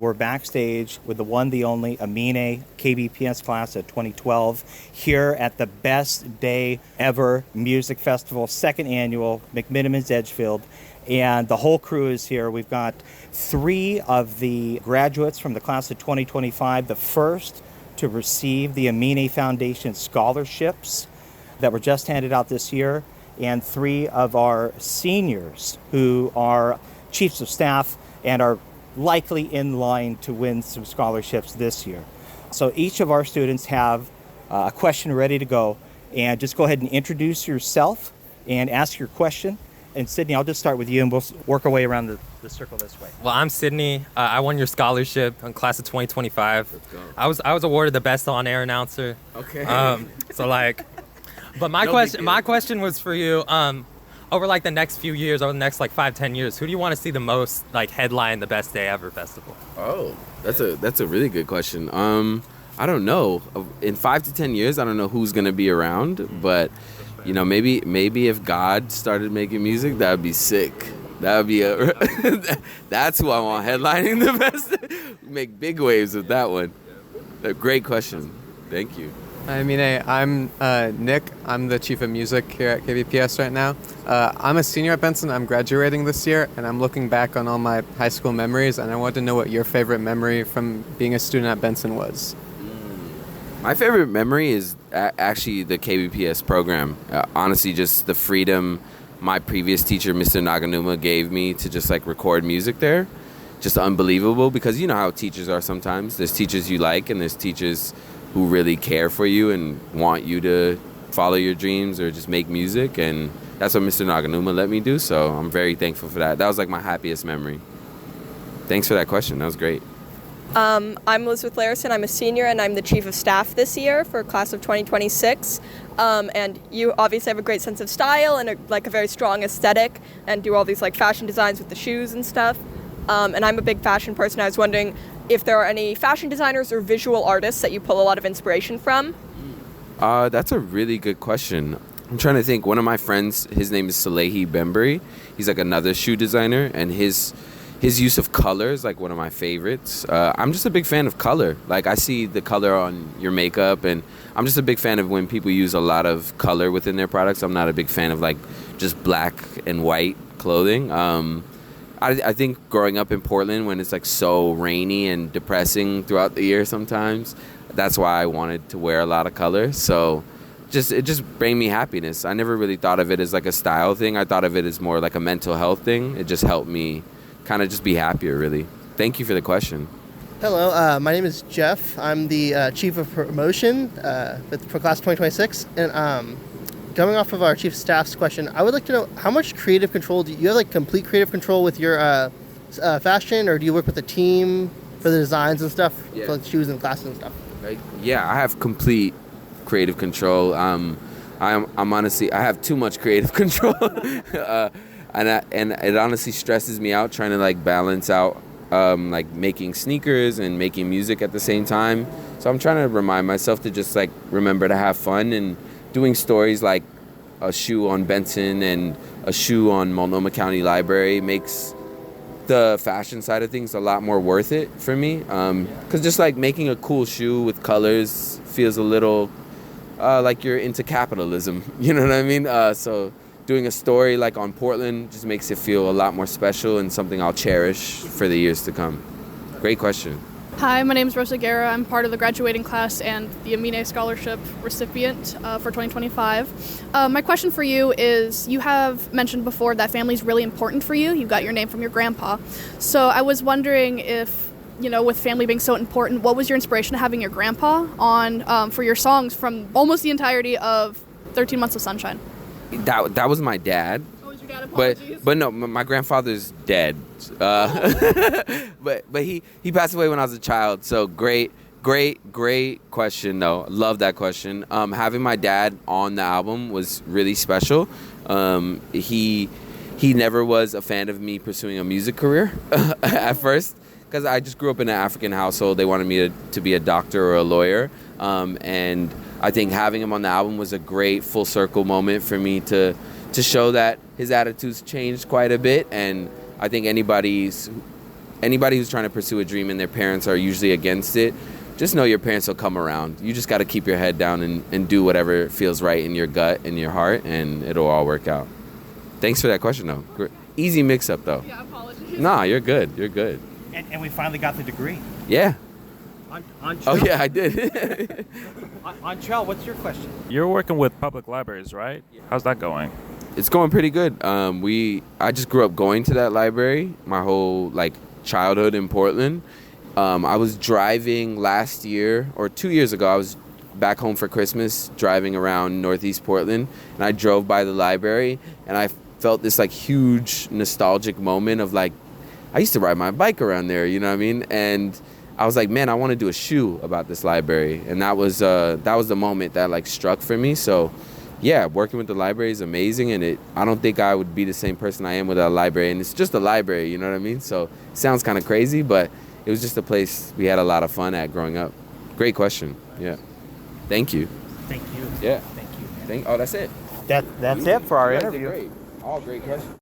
We're backstage with the one, the only Aminé KBPS class of 2012 here at the best day ever music festival, second annual, McMinimans Edgefield. And the whole crew is here. We've got 3 of the graduates from the class of 2025, the first to receive the Aminé Foundation scholarships that were just handed out this year, and 3 of our seniors who are chiefs of staff and are likely in line to win some scholarships this year. So each of our students have a question ready to go, and just go ahead and introduce yourself and ask your question. And Sydney, I'll just start with you and we'll work our way around the circle this way. Well, I'm Sydney. I won your scholarship in class of 2025. Let's go. I was awarded the best on-air announcer. Okay. But my question was for you. Over the next few years, over the next 5-10 years, who do you want to see the most headline the Best Day Ever festival? Oh, that's a really good question. I don't know. In 5 to 10 years, I don't know who's gonna be around, but maybe if God started making music, that would be sick. That would be that's who I want headlining the best. Make big waves with that one. A great question. Thank you. Hi, Aminé. I'm Nick. I'm the Chief of Music here at KBPS right now. I'm a senior at Benson. I'm graduating this year, and I'm looking back on all my high school memories, and I wanted to know what your favorite memory from being a student at Benson was. My favorite memory is actually the KBPS program. Honestly, just the freedom my previous teacher, Mr. Naganuma, gave me to just record music there. Just unbelievable, because you know how teachers are sometimes. There's teachers you like, and there's teachers who really care for you and want you to follow your dreams or just make music, and that's what Mr. Naganuma let me do, so I'm very thankful for that. That was my happiest memory. Thanks for that question. That was great. I'm Elizabeth Larison. I'm a senior, and I'm the Chief of Staff this year for class of 2026. And you obviously have a great sense of style and a very strong aesthetic, and do all these fashion designs with the shoes and stuff. And I'm a big fashion person. I was wondering if there are any fashion designers or visual artists that you pull a lot of inspiration from. That's a really good question. I'm trying to think. One of my friends, his name is Salehi Bembury. He's another shoe designer, and his use of color is one of my favorites. I'm just a big fan of color. I see the color on your makeup, and I'm just a big fan of when people use a lot of color within their products. I'm not a big fan of just black and white clothing. I think growing up in Portland, when it's so rainy and depressing throughout the year sometimes, that's why I wanted to wear a lot of color. So it just bring me happiness. I never really thought of it as a style thing. I thought of it as more a mental health thing. It just helped me kind of just be happier, really. Thank you for the question. Hello, my name is Jeff. I'm the Chief of Promotion for class 2026. And going off of our Chief of Staff's question, I would like to know how much creative control do you have, complete creative control with your fashion, or do you work with a team for the designs and stuff, for shoes and classes and stuff? Yeah, I have complete creative control. I'm honestly, I have too much creative control. And it honestly stresses me out trying to balance out making sneakers and making music at the same time. So I'm trying to remind myself to just remember to have fun, and doing stories like a shoe on Benson and a shoe on Multnomah County Library makes the fashion side of things a lot more worth it for me. Because just making a cool shoe with colors feels a little like you're into capitalism. You know what I mean? So doing a story on Portland just makes it feel a lot more special and something I'll cherish for the years to come. Great question. Hi, my name is Rosa Guerra. I'm part of the graduating class and the Aminé Scholarship recipient for 2025. My question for you is, you have mentioned before that family is really important for you. You got your name from your grandpa. So I was wondering if, with family being so important, what was your inspiration to having your grandpa on for your songs from almost the entirety of 13 Months of Sunshine? That was my dad. Oh, was your dad? Apologies. But no, my grandfather's dead. But he passed away when I was a child. So great question though. Love that question. Having my dad on the album was really special. He never was a fan of me pursuing a music career at first, because I just grew up in an African household. They wanted me to be a doctor or a lawyer, and I think having him on the album was a great full circle moment for me to show that his attitudes changed quite a bit. And I think anybody anybody who's trying to pursue a dream and their parents are usually against it, just know your parents will come around. You just got to keep your head down and do whatever feels right in your gut and your heart, and it'll all work out. Thanks for that question, though. Easy mix-up, though. Yeah, apologies. Nah, you're good. You're good. And we finally got the degree. Yeah. On Oh, yeah, I did. On Chell, what's your question? You're working with public libraries, right? How's that going? It's going pretty good. I just grew up going to that library my whole childhood in Portland. I was driving last year or 2 years ago. I was back home for Christmas, driving around Northeast Portland, and I drove by the library, and I felt this huge nostalgic moment of I used to ride my bike around there, you know what I mean? And I was like, man, I want to do a shoe about this library, and that was the moment that struck for me. So, yeah, working with the library is amazing, and I don't think I would be the same person I am without a library, and it's just a library, you know what I mean? So, it sounds kind of crazy, but it was just a place we had a lot of fun at growing up. Great question. Yeah. Thank you. Thank you. Yeah. Thank you. Oh, that's it. That's it for our You guys did interview. great. All great questions.